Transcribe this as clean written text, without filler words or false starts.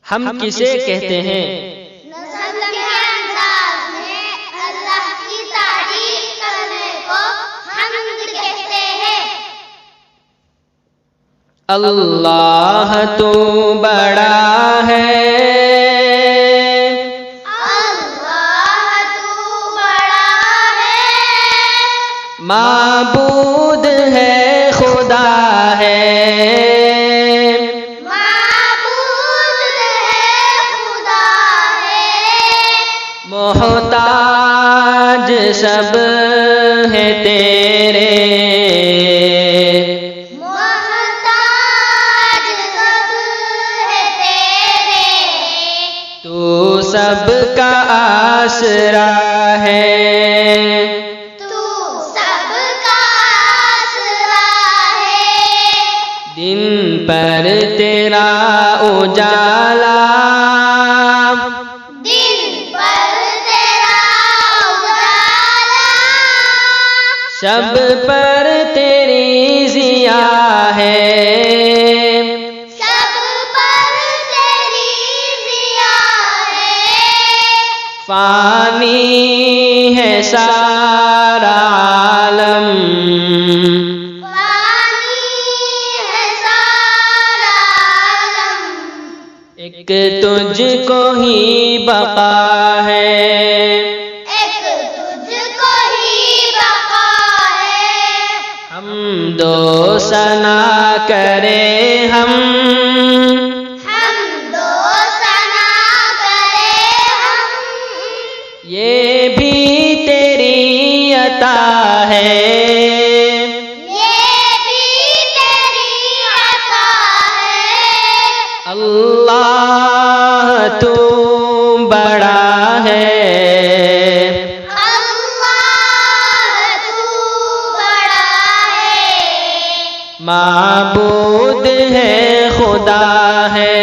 ہم کسے کہتے ہیں؟ نظم کے انداز میں اللہ کی تعریف کرنے کو حمد کہتے ہیں۔ اللہ تو بڑا ہے، اللہ تو بڑا ہے، معبود ہے خدا ہے، معبود ہے خدا ہے، محتاج سب ہے تیرے، محتاج سب ہے تیرے، تو سب کا آسرا ہے، تو سب کا آسرا ہے، دن پر تیرا اجالا، دن پر تیرا اجالا، شب پر تیری ضیاء ہے، سب پر تیری ضیاء ہے، فانی ہے سارا عالم، فانی ہے سارا عالم، ایک تجھ کو ہی بقا ہے، ایک تجھ کو ہی بقا ہے، حمد و ثنا کرے ہم، حمد و ثنا کرے ہم، یہ بھی تیری عطا ہے، یہ بھی تیری عطا ہے، اللہ تو بڑا ہے، اللہ تو بڑا ہے، معبود ہے خدا ہے۔